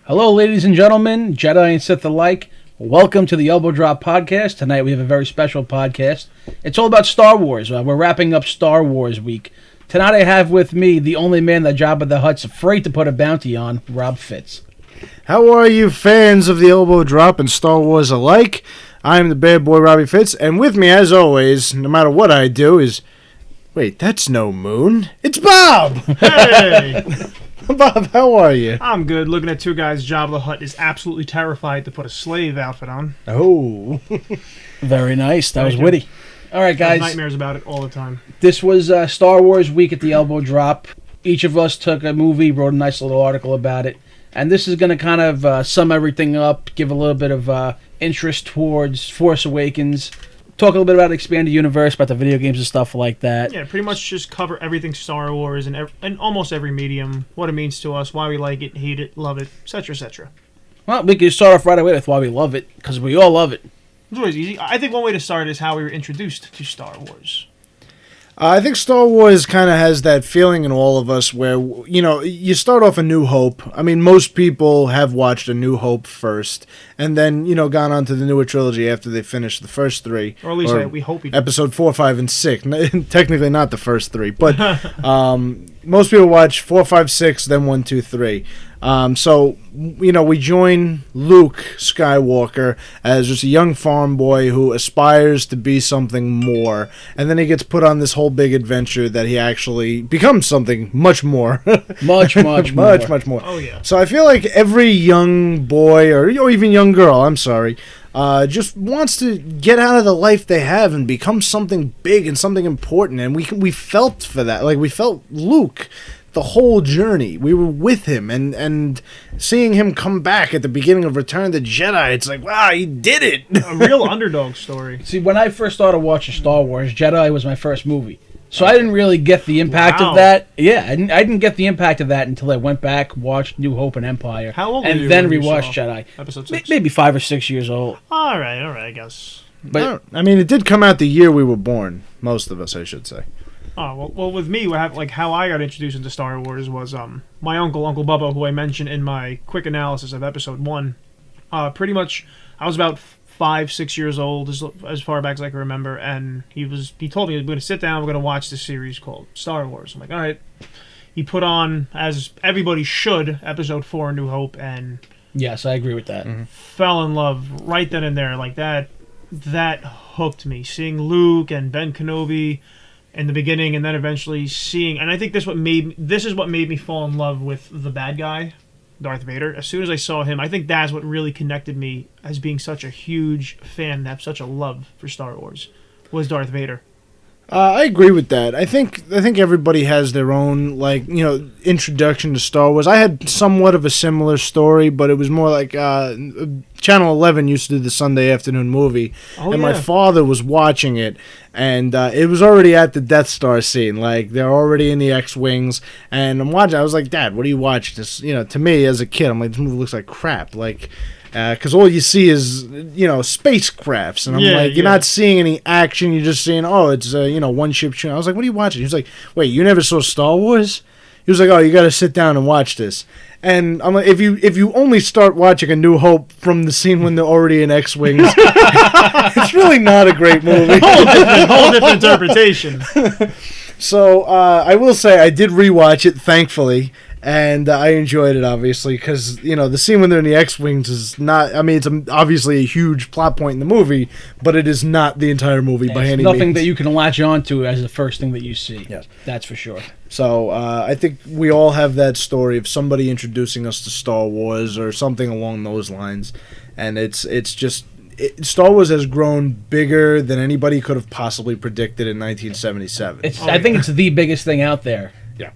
Hello, ladies and gentlemen, Jedi and Sith alike. Welcome to the Elbow Drop Podcast. Tonight we have a very special podcast. It's all about Star Wars. We're wrapping up Star Wars week. Tonight I have with me the only man that Jabba the Hutt's afraid to put a bounty on, Rob Fitz. How are you, fans of the Elbow Drop and Star Wars alike? I'm the bad boy, Robbie Fitz, and with me, as always, no matter what I do, is... Wait, that's no Moon. It's Bob! Hey! Bob, how are you? I'm good. Looking at two guys, Jabba the Hutt is absolutely terrified to put a slave outfit on. Oh. Very nice. That was you. witty. All right, I have guys. nightmares about it all the time. This was Star Wars week at the Elbow Drop. Each of us took a movie, wrote a nice little article about it. And this is going to kind of sum everything up, give a little bit of interest towards Force Awakens, talk a little bit about the expanded universe, about the video games and stuff like that. Yeah, pretty much just cover everything Star Wars and almost every medium, what it means to us, why we like it, hate it, love it, etc., etc. Well, we can start off right away with why we love it, because we all love it. It's always easy. I think one way to start is how we were introduced to Star Wars. I think Star Wars kind of has that feeling in all of us where, you know, you start off A New Hope. I mean, most people have watched A New Hope first and then, you know, gone on to the newer trilogy after they finished the first three. Or at least we hope we do. Episode 4, 5, and 6. Technically not the first three, but most people watch 4, 5, 6, then 1, 2, 3. So, you know, we join Luke Skywalker as just a young farm boy who aspires to be something more. And then he gets put on this whole big adventure that he actually becomes something much more. Much more. Much more. Oh, yeah. So I feel like every young boy, or even young girl, just wants to get out of the life they have and become something big and something important. And we felt for that. Like, we felt Luke the whole journey. We were with him, and seeing him come back at the beginning of Return of the Jedi, it's like, wow, he did it. A real underdog story. See, when I first started watching Star Wars, Jedi was my first movie. So I didn't really get the impact of that. Yeah, I didn't get the impact of that until I went back, watched New Hope and Empire. How old were you and then when you rewatched saw Jedi. Episode 6? Maybe 5 or 6 years old. All right, I guess. But I mean, it did come out the year we were born. Most of us, I should say. Oh, well, with me, how I got introduced into Star Wars was my Uncle Bubba, who I mentioned in my quick analysis of Episode 1. Pretty much, I was about 5, 6 years old, as far back as I can remember, and he told me, we're going to sit down, we're going to watch this series called Star Wars. I'm like, all right. He put on, as everybody should, Episode 4, New Hope, and yes, I agree with that. fell in love right then and there. Like, that hooked me. Seeing Luke and Ben Kenobi in the beginning, and then eventually seeing, and I think this is what made me fall in love with the bad guy, Darth Vader. As soon as I saw him, I think that's what really connected me as being such a huge fan and have such a love for Star Wars, was Darth Vader. I agree with that. I think everybody has their own, like, you know, introduction to Star Wars. I had somewhat of a similar story, but it was more like Channel 11 used to do the Sunday afternoon movie, and my father was watching it, and it was already at the Death Star scene. Like, they're already in the X-Wings, and I'm watching. I was like, Dad, what are you watching? This, you know, to me as a kid, I'm like, this movie looks like crap. Like, because all you see is, you know, spacecrafts, and I'm like, you're not seeing any action. You're just seeing, oh, it's you know, one ship shooting. I was like, what are you watching? He was like, wait, you never saw Star Wars? He was like, oh, you got to sit down and watch this. And I'm like, if you only start watching A New Hope from the scene when they're already in X-Wings, it's really not a great movie. Whole different interpretation. So I will say I did rewatch it, thankfully. And I enjoyed it, obviously, because, you know, the scene when they're in the X-Wings is not... I mean, it's obviously a huge plot point in the movie, but it is not the entire movie by any means. Nothing that you can latch onto as the first thing that you see. Yes. That's for sure. So I think we all have that story of somebody introducing us to Star Wars or something along those lines. And it's just... Star Wars has grown bigger than anybody could have possibly predicted in 1977. I think it's the biggest thing out there. Yeah.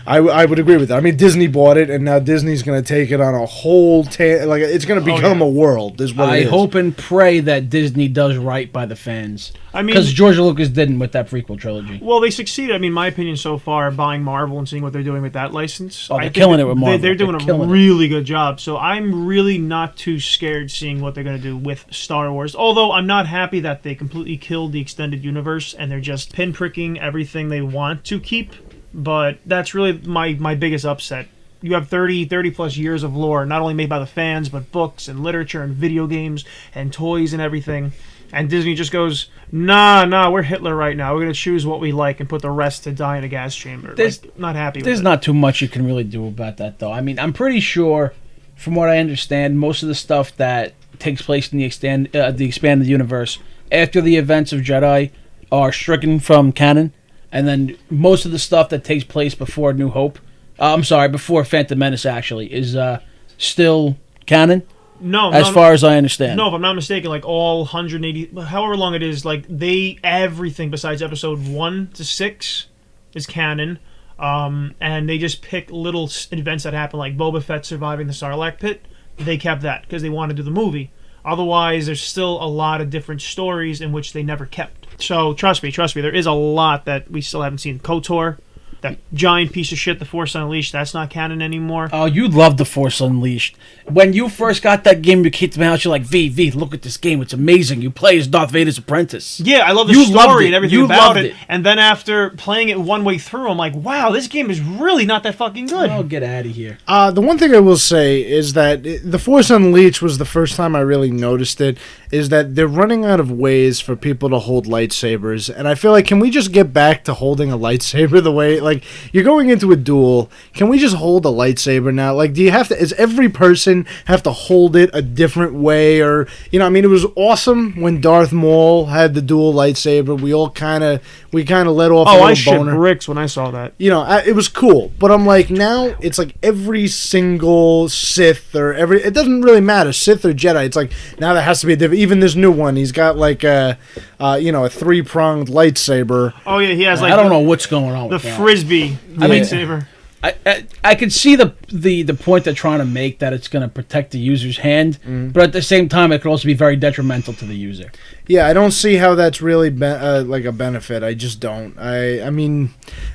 I would agree with that. I mean, Disney bought it, and now Disney's going to take it on a whole... like, it's going to become a world, is what it is. I hope and pray that Disney does right by the fans. I mean... Because George Lucas didn't with that prequel trilogy. Well, they succeeded, I mean, my opinion so far, buying Marvel and seeing what they're doing with that license. Oh, they're killing it with Marvel. They're doing a really good job, so I'm really not too scared seeing what they're going to do with Star Wars. Although, I'm not happy that they completely killed the extended universe, and they're just pinpricking everything they want to keep. But that's really my biggest upset you have 30 plus years of lore, not only made by the fans, but books and literature and video games and toys and everything. And Disney just goes, nah, we're Hitler right now. We're going to choose what we like and put the rest to die in a gas chamber. Not happy with it. There's not too much you can really do about that, though. I mean, I'm pretty sure, from what I understand, most of the stuff that takes place in the expanded universe after the events of Jedi are stricken from canon. And then most of the stuff that takes place before New Hope, before Phantom Menace, actually, is still canon. As far as I understand. No, if I'm not mistaken, like all 180, however long it is, like everything besides episode 1 to 6 is canon. And they just pick little events that happen, like Boba Fett surviving the Sarlacc pit. They kept that because they wanted to do the movie. Otherwise, there's still a lot of different stories in which they never kept. So trust me, there is a lot that we still haven't seen. KOTOR, that giant piece of shit, The Force Unleashed, that's not canon anymore. Oh, you love The Force Unleashed. When you first got that game, you kicked me out. You're like, V, look at this game. It's amazing. You play as Darth Vader's apprentice. Yeah, I love the story and everything about it. And then after playing it one way through, I'm like, wow, this game is really not that fucking good. Oh, get out of here. The one thing I will say is that The Force Unleashed was the first time I really noticed it, is that they're running out of ways for people to hold lightsabers. And I feel like, can we just get back to holding a lightsaber the way... Like, you're going into a duel. Can we just hold a lightsaber now? Like, do you have to... Is every person have to hold it a different way? Or, I mean, it was awesome when Darth Maul had the dual lightsaber. We kind of let off a little I shit boner. bricks when I saw that. It was cool. But I'm like, now it's like every single Sith or it doesn't really matter, Sith or Jedi. It's like, now there has to be a different... Even this new one, he's got like a 3-pronged lightsaber. Oh, yeah, he has like... I don't know what's going on with the that. Frisbee lightsaber. I could see the point they're trying to make, that it's going to protect the user's hand, but at the same time, it could also be very detrimental to the user. Yeah, I don't see how that's really like a benefit. I just don't. I mean,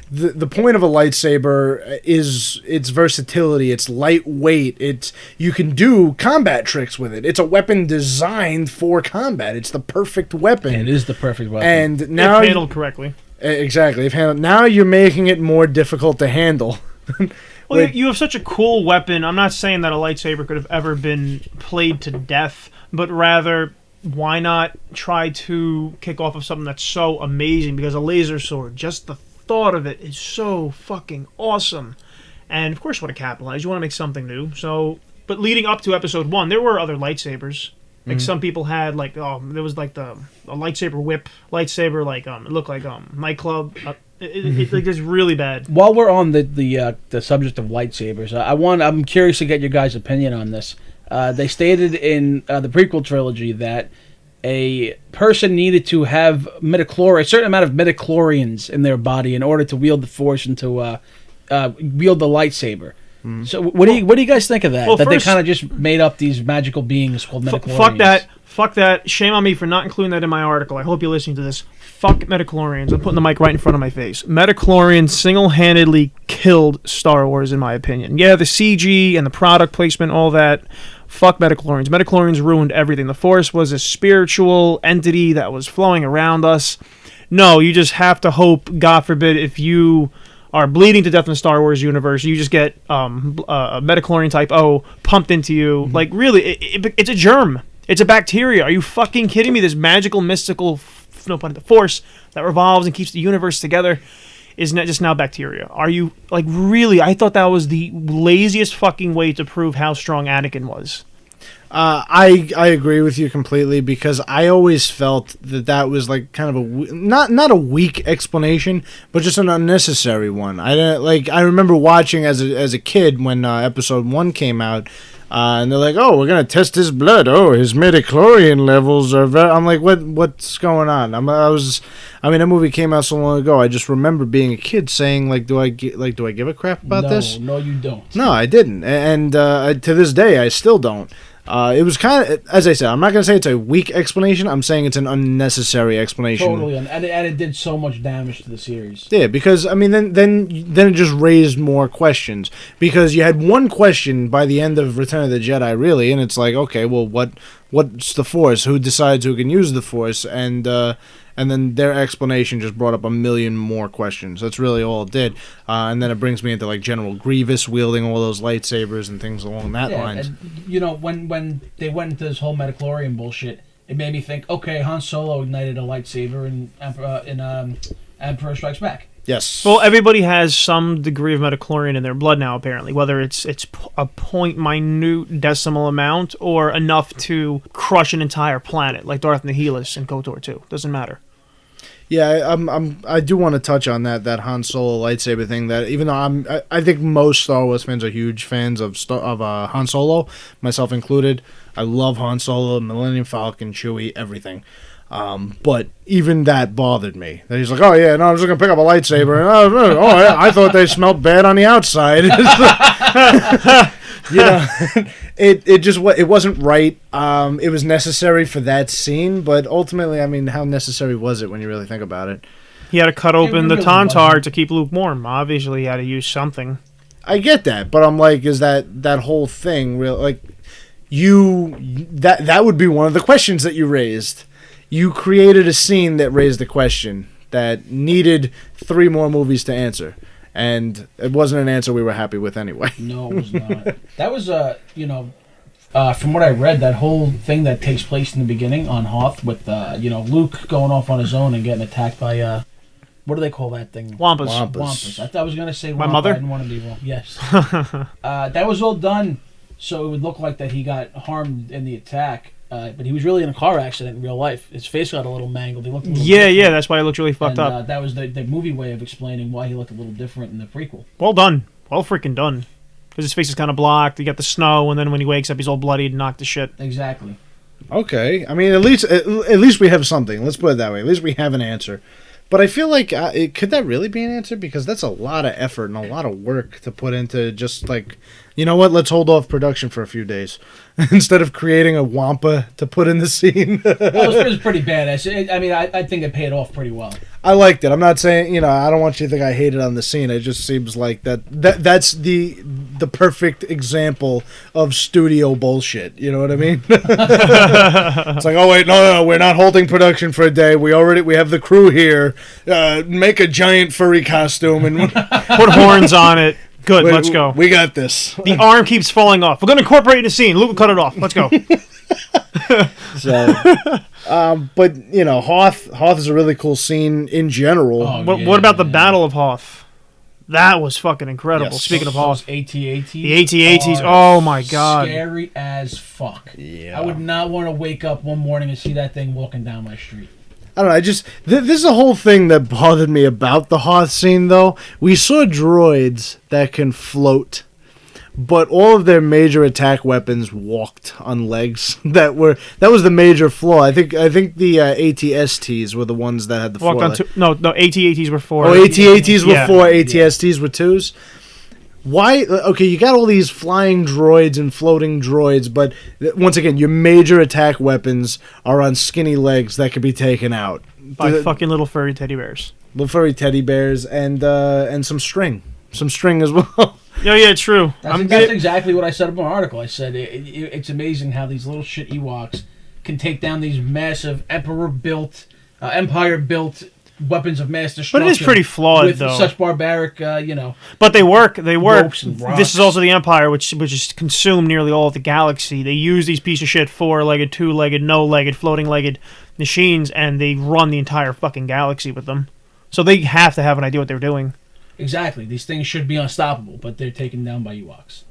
the point of a lightsaber is its versatility. It's lightweight. You can do combat tricks with it. It's a weapon designed for combat. It's the perfect weapon. It is the perfect weapon. And now, if handled correctly. Exactly. Now you're making it more difficult to handle. Well, you have such a cool weapon. I'm not saying that a lightsaber could have ever been played to death, but rather, why not try to kick off of something that's so amazing? Because a laser sword, just the thought of it is so fucking awesome. And of course you want to capitalize. You want to make something new. But leading up to episode 1, there were other lightsabers. Like some people had there was like a lightsaber whip, lightsaber it looked like nightclub. It like it's really bad. While we're on the subject of lightsabers, I'm curious to get your guys' opinion on this. They stated in the prequel trilogy that a person needed to have a certain amount of midichlorians in their body in order to wield the Force and to wield the lightsaber. So what do you guys think of that? Well, that they kind of just made up these magical beings called midichlorians. Fuck that. Shame on me for not including that in my article. I hope you're listening to this. Fuck midichlorians. I'm putting the mic right in front of my face. Midichlorians single-handedly killed Star Wars, in my opinion. Yeah, the CG and the product placement, all that. Fuck midichlorians. Midichlorians ruined everything. The Force was a spiritual entity that was flowing around us. No, you just have to hope, God forbid, if you are bleeding to death in the Star Wars universe, you just get a midichlorian type O pumped into you. Like, really, it's a germ. It's a bacteria. Are you fucking kidding me? This magical, mystical, no pun intended, force that revolves and keeps the universe together is not just now bacteria. Are you, like, really? I thought that was the laziest fucking way to prove how strong Anakin was. I agree with you completely, because I always felt that was like kind of not a weak explanation, but just an unnecessary one. I remember watching as a kid when episode 1 came out, and they're like, "Oh, we're gonna test his blood. Oh, his midichlorian levels are very..." I'm like, "What's going on?" I mean, that movie came out so long ago. I just remember being a kid saying, "Do I give a crap about this?" No, you don't. No, I didn't, and to this day, I still don't. It was kind of, as I said, I'm not going to say it's a weak explanation. I'm saying it's an unnecessary explanation. Totally, and it did so much damage to the series. Yeah, because, I mean, then it just raised more questions. Because you had one question by the end of Return of the Jedi, really, and it's like, okay, well, what's the Force? Who decides who can use the Force? And and then their explanation just brought up a million more questions. That's really all it did. And then it brings me into like General Grievous wielding all those lightsabers and things along that lines. And, you know, when they went into this whole midichlorian bullshit, it made me think, okay, Han Solo ignited a lightsaber in Emperor Strikes Back. Yes. Well, everybody has some degree of midichlorian in their blood now, apparently. Whether it's a minute decimal amount or enough to crush an entire planet, like Darth Nihilus in KOTOR 2. Doesn't matter. Yeah, I do want to touch on that Han Solo lightsaber thing. That even though I think most Star Wars fans are huge fans of Han Solo, myself included. I love Han Solo, Millennium Falcon, Chewie, everything. But even that bothered me. That he's like, oh yeah, no, I'm just gonna pick up a lightsaber. And, I thought they smelled bad on the outside. You know, it wasn't right. It was necessary for that scene, but ultimately, I mean, how necessary was it when you really think about it? He had to cut open the really Tauntaur wasn't. to keep Luke warm. Obviously, he had to use something. I get that, but I'm like, is that whole thing real? Like, that would be one of the questions that you raised. You created a scene that raised the question that needed 3 more movies to answer, and it wasn't an answer we were happy with anyway. No, it was not. That was from what I read, that whole thing that takes place in the beginning on Hoth with Luke going off on his own and getting attacked by what do they call that thing? Wampas. Wampus. I thought I was gonna say My Wampa. mother? I didn't want to be wrong. Yes. That was all done so it would look like that he got harmed in the attack. But he was really in a car accident in real life. His face got a little mangled. He looked a little different. Yeah, that's why he looked really fucked And, up. that was the movie way of explaining why he looked a little different in the prequel. Well done. Well freaking done. Because his face is kind of blocked. You got the snow, and then when he wakes up, he's all bloodied and knocked to shit. Exactly. Okay, I mean, at least we have something. Let's put it that way. At least we have an answer. But I feel like could that really be an answer? Because that's a lot of effort and a lot of work to put into just like, you know what? Let's hold off production for a few days instead of creating a Wampa to put in the scene. It was pretty badass. I mean, I think it paid off pretty well. I liked it. I'm not saying, I don't want you to think I hate it on the scene. It just seems like that's the perfect example of studio bullshit. You know what I mean? It's like, oh wait, no, we're not holding production for a day. We have the crew here. Make a giant furry costume and Put horns on it. Good, let's go. We got this. The arm keeps falling off. We're going to incorporate the scene. Luke will cut it off. Let's go. So, but Hoth is a really cool scene in general. Oh, What about the Battle of Hoth? That was fucking incredible. Yes. Speaking of Hoth. AT-ATs. The AT-ATs, oh my god. Scary as fuck. Yeah. I would not want to wake up one morning and see that thing walking down my street. I don't know. This is a whole thing that bothered me about the Hoth scene, though. We saw droids that can float, but all of their major attack weapons walked on legs. That was the major flaw. I think the AT-STs were the ones that had the Walked four. on no, AT-ATs were 4. Oh, AT-ATs were Yeah. 4, AT-STs were 2s. Why? Okay, you got all these flying droids and floating droids, but once again, your major attack weapons are on skinny legs that could be taken out By fucking little furry teddy bears. little furry teddy bears and some string as well. Yeah, true. That's exactly what I said in my article. I said it's amazing how these little shit Ewoks can take down these massive Empire-built weapons of mass destruction. But it is pretty flawed, with though. such barbaric, But they work. ropes and rocks. This is also the Empire, which has consumed nearly all of the galaxy. They use these piece of shit 4-legged, 2-legged, no-legged, floating-legged machines, and they run the entire fucking galaxy with them. So they have to have an idea what they're doing. Exactly. These things should be unstoppable, but they're taken down by Ewoks.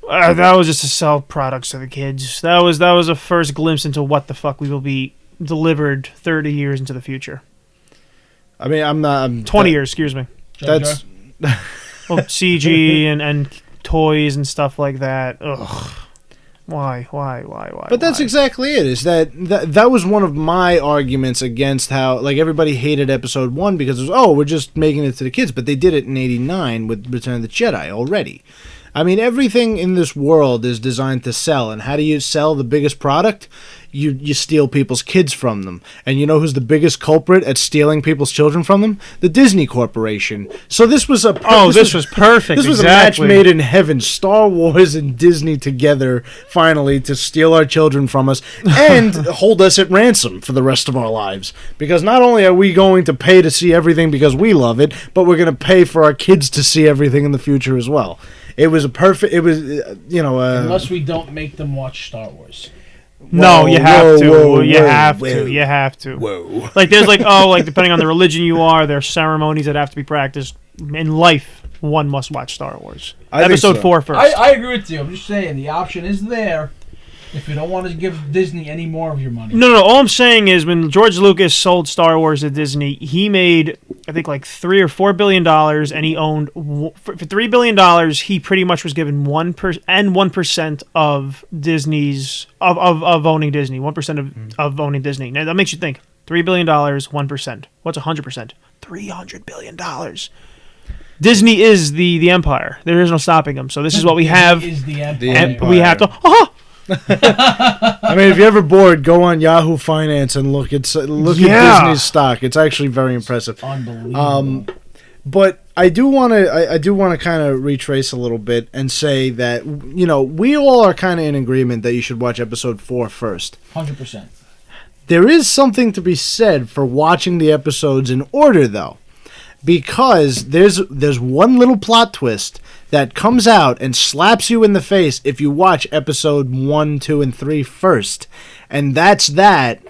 That was just to sell products to the kids. That was a first glimpse into what the fuck we will be delivered 30 years into the future. I mean, I'm not 20 years, excuse me. That's Well, CG and toys and stuff like that. Ugh. Why? But that's why? exactly it. Is that was one of my arguments against how like everybody hated Episode 1 because it was we're just making it to the kids, but they did it in '89 with Return of the Jedi already. I mean, everything in this world is designed to sell. And how do you sell the biggest product? You steal people's kids from them. And you know who's the biggest culprit at stealing people's children from them? The Disney Corporation. So this was a... this was perfect. This was exactly. a match made in heaven. Star Wars and Disney together, finally, to steal our children from us and hold us at ransom for the rest of our lives. Because not only are we going to pay to see everything because we love it, but we're going to pay for our kids to see everything in the future as well. It was a perfect... It was, unless we don't make them watch Star Wars. No, you have to. You whoa. have to. Whoa. Like there's depending on the religion you are, there's ceremonies that have to be practiced. In life, one must watch Star Wars. Episode 4 first. I agree with you. I'm just saying the option is there if you don't want to give Disney any more of your money. No. All I'm saying is when George Lucas sold Star Wars to Disney, he made I think like $3 or $4 billion, and he owned for $3 billion. He pretty much was given 1% of Disney's of owning Disney. 1% of owning Disney. Now that makes you think. $3 billion, 1%. What's 100%? $300 billion. Disney is the empire. There is no stopping them. So this is what we have. Is the empire. And we have to. I mean, if you're ever bored, go on Yahoo Finance and look at Disney's stock. It's actually very impressive. Unbelievable. But I do want to kind of retrace a little bit and say that we all are kind of in agreement that you should watch episode 4 first. 100%. There is something to be said for watching the episodes in order, though, because there's one little plot twist that comes out and slaps you in the face if you watch episode 1, 2, and 3 first. And that's that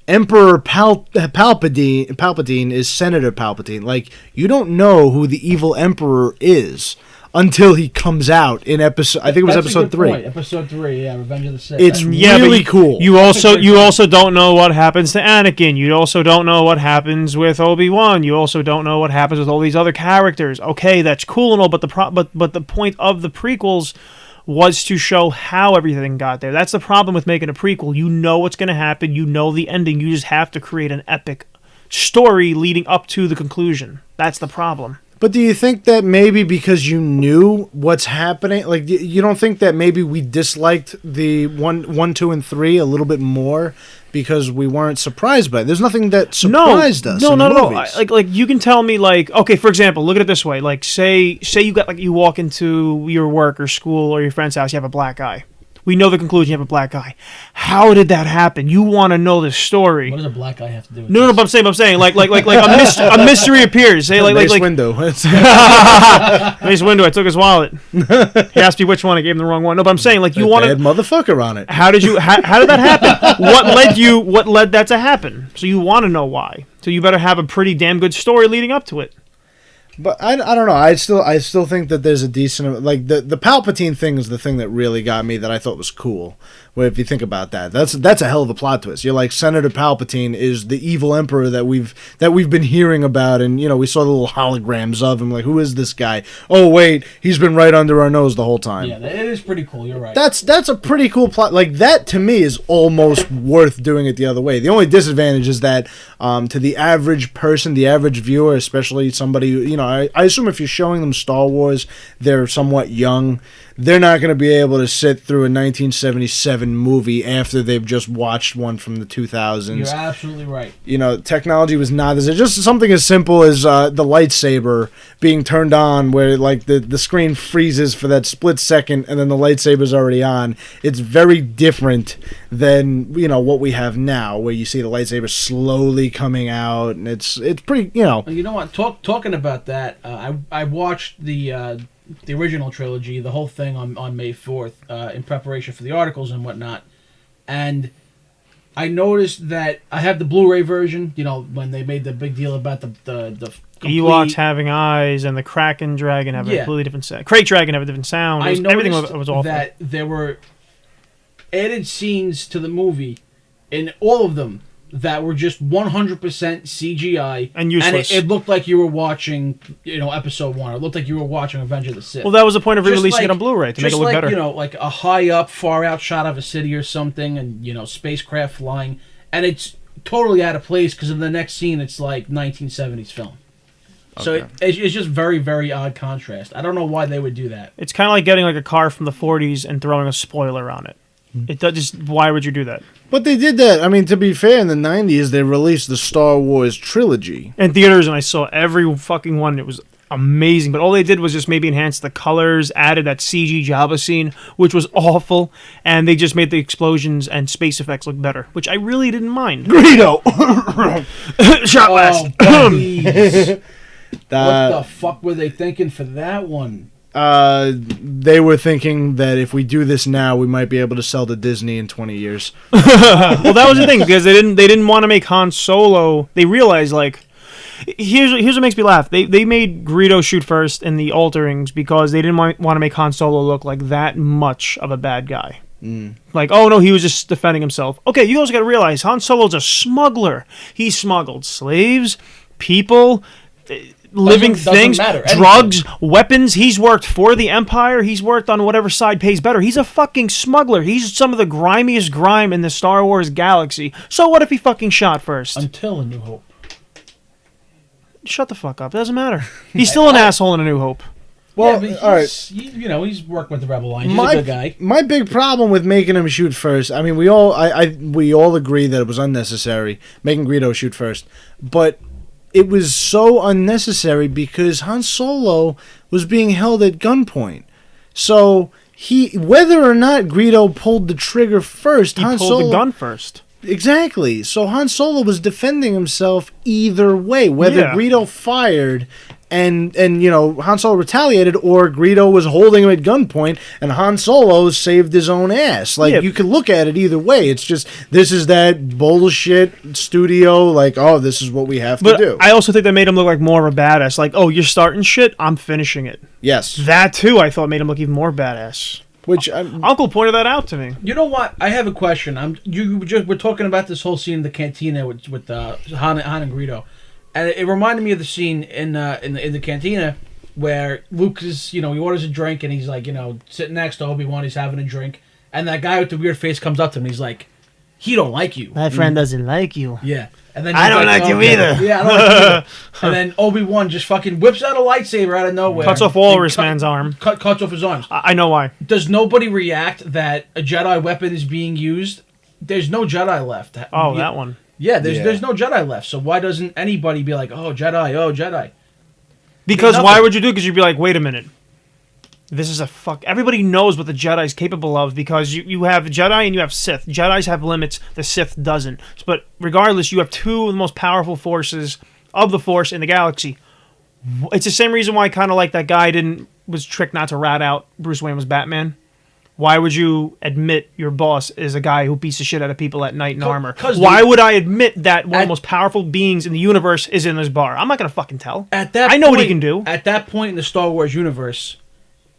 Emperor Palpatine is Senator Palpatine. Like, you don't know who the evil emperor is until he comes out in episode... I think it was episode 3. Point. Episode 3, yeah, Revenge of the Sith. It's really cool. You also don't know what happens to Anakin. You also don't know what happens with Obi-Wan. You also don't know what happens with all these other characters. Okay, that's cool and all, but the point of the prequels was to show how everything got there. That's the problem with making a prequel. You know what's going to happen. You know the ending. You just have to create an epic story leading up to the conclusion. That's the problem. But do you think that maybe because you knew what's happening, like you don't think that maybe we disliked the 1, 2, and 3 a little bit more because we weren't surprised by it? There's nothing that surprised us. No. Like you can tell me, like, okay, for example, look at it this way. Like, say you walk into your work or school or your friend's house, you have a black eye. We know the conclusion. You have a black eye. How did that happen? You want to know the story. What does a black eye have to do with No, this? but I'm saying, like a mystery appears. Say, like window. Mace Windu. I took his wallet. He asked me which one. I gave him the wrong one. No, but I'm saying, like, you want to bad motherfucker on it. How did that happen? What led that to happen? So you want to know why. So you better have a pretty damn good story leading up to it. But I don't know. I still think that there's a decent, like, the Palpatine thing is the thing that really got me, that I thought was cool. Where if you think about that, that's a hell of a plot twist. You're like, Senator Palpatine is the evil emperor that we've been hearing about, and we saw the little holograms of him. Like, who is this guy? Oh wait, he's been right under our nose the whole time. Yeah, it is pretty cool. You're right. That's a pretty cool plot. Like, that to me is almost worth doing it the other way. The only disadvantage is that to the average person, the average viewer, especially somebody I assume if you're showing them Star Wars, they're somewhat young. They're not going to be able to sit through a 1977 movie after they've just watched one from the 2000s. You're absolutely right. Technology was not as... Just something as simple as the lightsaber being turned on, where like the screen freezes for that split second and then the lightsaber's already on. It's very different than what we have now, where you see the lightsaber slowly coming out, and it's pretty... You know what? Talking about that, I watched the original trilogy, the whole thing on May 4th, in preparation for the articles and whatnot. And I noticed that I have the Blu-ray version, when they made the big deal about the complete... Ewoks having eyes and the Kraken dragon have a completely different sound. Crate dragon have a different sound. Everything was awful. That there were added scenes to the movie, in all of them, that were just 100% CGI and useless. And it looked like you were watching, episode 1. It looked like you were watching Revenge of the Sith. Well, that was the point of releasing it on Blu-ray, to make it look better. Like a high up, far out shot of a city or something, and spacecraft flying, and it's totally out of place because in the next scene it's like 1970s film. So it's just very, very odd contrast. I don't know why they would do that. It's kind of like getting like a car from the 40s and throwing a spoiler on it. It does just. Why would you do that? But they did that. I mean, to be fair, in the 90s, they released the Star Wars trilogy. In theaters, and I saw every fucking one. It was amazing. But all they did was just maybe enhance the colors, added that CG Jabba scene, which was awful, and they just made the explosions and space effects look better, which I really didn't mind. Greedo! Shot last. What the fuck were they thinking for that one? They were thinking that if we do this now, we might be able to sell to Disney in 20 years. Well, that was the thing, because they didn't want to make Han Solo. They realized, like, here's what makes me laugh. They made Greedo shoot first in the alterings because they didn't want to make Han Solo look like that much of a bad guy. Like, oh no, he was just defending himself. Okay, you also got to realize Han Solo's a smuggler. He smuggled slaves, people, living things, drugs, weapons. He's worked for the Empire. He's worked on whatever side pays better. He's a fucking smuggler. He's some of the grimiest grime in the Star Wars galaxy. So what if he fucking shot first? Until A New Hope. Shut the fuck up. It doesn't matter. He's still an asshole in A New Hope. Well, yeah, all right. He's worked with the Rebel Alliance. He's a good guy. My big problem with making him shoot first, I mean, we all agree that it was unnecessary making Greedo shoot first, but it was so unnecessary because Han Solo was being held at gunpoint. So whether or not Greedo pulled the trigger first, he pulled the gun first. Exactly. So Han Solo was defending himself either way, whether Greedo fired and Han Solo retaliated, or Greedo was holding him at gunpoint and Han Solo saved his own ass. Like, you could look at it either way. It's just, this is that bullshit studio, like, oh, this is what we have to do. I also think that made him look like more of a badass. Like, oh, you're starting shit, I'm finishing it. Yes. That, too, I thought made him look even more badass. Which Uncle pointed that out to me. You know what? I have a question. We're talking about this whole scene in the cantina with Han and Greedo, and it reminded me of the scene in the cantina where Luke is, he orders a drink and he's like, sitting next to Obi-Wan, he's having a drink, and that guy with the weird face comes up to him and he's like, he don't like you. My friend doesn't like you. Yeah. And then I don't like you either. Yeah, I don't like you either. And then Obi-Wan just fucking whips out a lightsaber out of nowhere. Cuts off Walrus Man's arm. Cuts off his arms. I know why. Does nobody react that a Jedi weapon is being used? There's no Jedi left. Oh, that one. Yeah, there's no Jedi left. So why doesn't anybody be like, oh, Jedi? Because why would you do it? Because you'd be like, wait a minute. This is everybody knows what the Jedi's capable of, because you have Jedi and you have Sith. Jedis have limits, the Sith doesn't. But regardless, you have two of the most powerful forces of the Force in the galaxy. It's the same reason why I kind of like that guy was tricked not to rat out Bruce Wayne was Batman. Why would you admit your boss is a guy who beats the shit out of people at night in armor? Why would I admit that one of the most powerful beings in the universe is in this bar? I'm not going to fucking tell. I know what he can do. At that point in the Star Wars universe,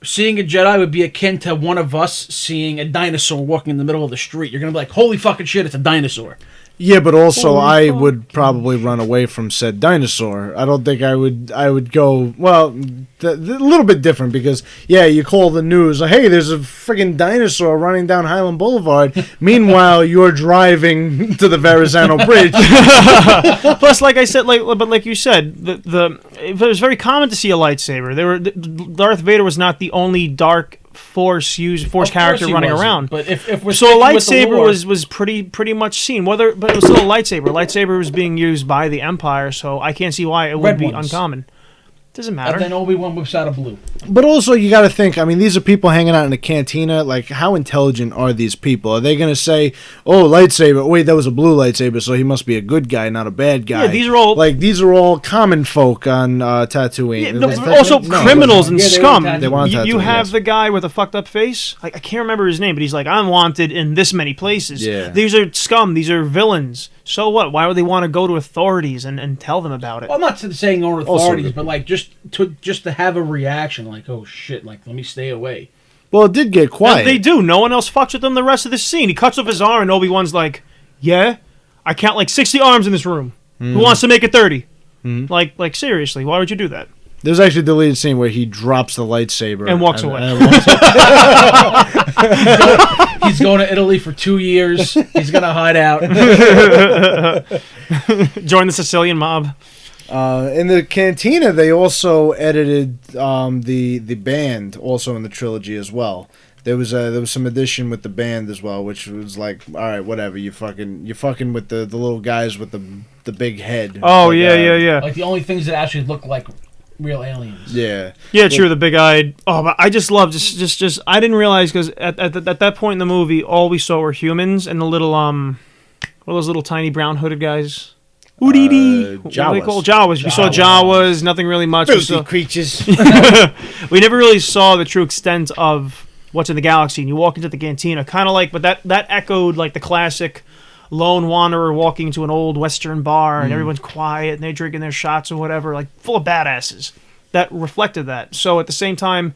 seeing a Jedi would be akin to one of us seeing a dinosaur walking in the middle of the street. You're going to be like, holy fucking shit, it's a dinosaur. Yeah, but also I would probably run away from said dinosaur. I don't think I would go, well, a little bit different, because, you call the news, hey, there's a friggin' dinosaur running down Highland Boulevard. Meanwhile, you're driving to the Verrazano Bridge. Plus, like I said, like you said, it was very common to see a lightsaber. Darth Vader was not the only dark Force character running around. But if we're so a lightsaber was pretty much seen. But it was still a lightsaber. Lightsaber was being used by the Empire, so I can't see why it would be uncommon. Doesn't matter. And then Obi-Wan whips out a blue. But also, you got to think, I mean, these are people hanging out in a cantina. Like, how intelligent are these people? Are they going to say, oh, lightsaber, wait, that was a blue lightsaber, so he must be a good guy, not a bad guy? Yeah, these are all common folk on Tatooine. Yeah, also criminals and scum. They want you have the guy with a fucked up face. I can't remember his name, but he's like, I'm wanted in this many places. Yeah. These are scum. These are villains. So what? Why would they want to go to authorities and tell them about it? Well, I'm not saying no authorities, but like just to have a reaction, like, oh shit, like let me stay away. Well, it did get quiet. They do. No one else fucks with them the rest of the scene. He cuts off his arm, and Obi-Wan's like, yeah, I count like 60 arms in this room. Who wants to make it 30? Like seriously, why would you do that? There's actually a deleted scene where he drops the lightsaber and walks away. He's going to Italy for 2 years. He's gonna hide out. Join the Sicilian mob. In the Cantina, they also edited the band also in the trilogy as well. There was some addition with the band as well, which was like, all right, whatever. You're fucking with the little guys with the big head. Oh, Like, yeah. Like the only things that actually look like real aliens. Yeah. Yeah, true. The big-eyed. Oh, but I just love just. I didn't realize because at that point in the movie, all we saw were humans and the little what are those little tiny brown hooded guys? Oodie What are they called? Jawas. We saw Jawas. Nothing really much. Filthy creatures. We never really saw the true extent of what's in the galaxy. And you walk into the cantina, kind of like, but that echoed like the classic lone wanderer walking to an old Western bar and everyone's quiet and they're drinking their shots or whatever, like full of badasses. That reflected that. So at the same time,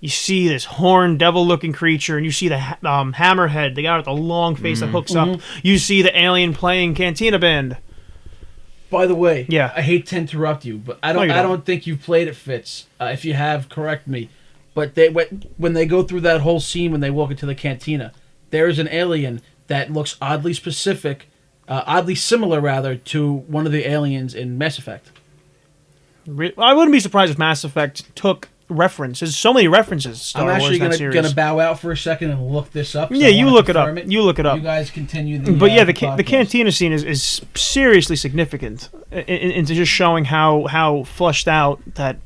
you see this horned devil-looking creature and you see the hammerhead, the guy with the long face that hooks up. You see the alien playing Cantina Band. By the way, Yeah. I hate to interrupt you, but I No, you don't. don't think you've played it, Fitz. If you have, correct me. But when they go through that whole scene when they walk into the cantina, there is an alien that looks oddly similar rather to one of the aliens in Mass Effect. I wouldn't be surprised if Mass Effect took references. So many references. To Star I'm actually Wars, that gonna series. bow out for a second and look this up. Yeah, you look it up. You look it up. You guys continue. The But yeah, the podcast. cantina scene is seriously significant into just showing how flushed out that,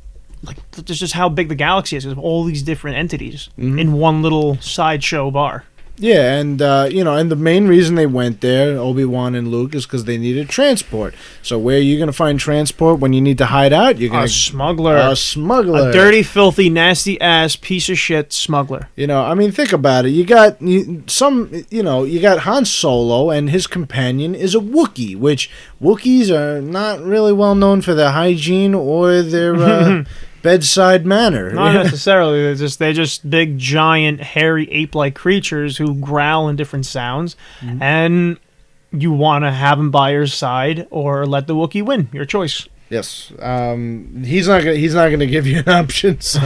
like, just how big the galaxy is with all these different entities in one little sideshow bar. Yeah, and and the main reason they went there, Obi-Wan and Luke, is because they needed transport. So where are you gonna find transport when you need to hide out? You're gonna A smuggler. a smuggler, A dirty, filthy, nasty ass piece of shit smuggler. I mean, think about it. You got you got Han Solo, and his companion is a Wookiee, which Wookiees are not really well known for their hygiene or their bedside manner. Not necessarily. They're just big, giant, hairy, ape-like creatures who growl in different sounds, and you want to have them by your side or let the Wookiee win. Your choice. Yes. He's not gonna give you an option. So,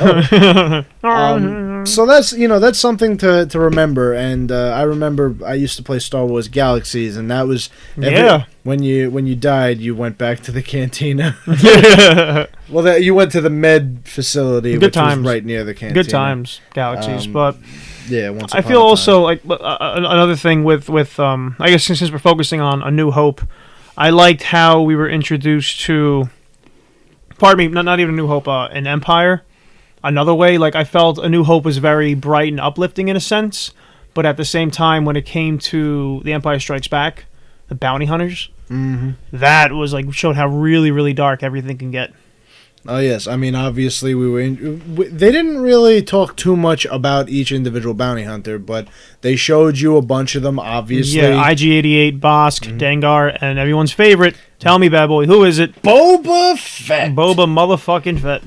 so that's something to remember. And I remember I used to play Star Wars Galaxies, and that was when you died, you went back to the cantina. Well, you went to the med facility, which was right near the cantina. Good times, Galaxies. But yeah, I feel also like another thing with I guess since we're focusing on A New Hope, I liked how we were introduced to, pardon me, not even A New Hope, an Empire. Another way, like I felt A New Hope was very bright and uplifting in a sense, but at the same time, when it came to The Empire Strikes Back, the bounty hunters, that was like showed how really, really dark everything can get. Oh yes, I mean obviously they didn't really talk too much about each individual bounty hunter, but they showed you a bunch of them. Obviously, yeah, IG-88, Bosk, Dengar, and everyone's favorite. Tell me, bad boy, who is it? Boba Fett. Boba motherfucking Fett.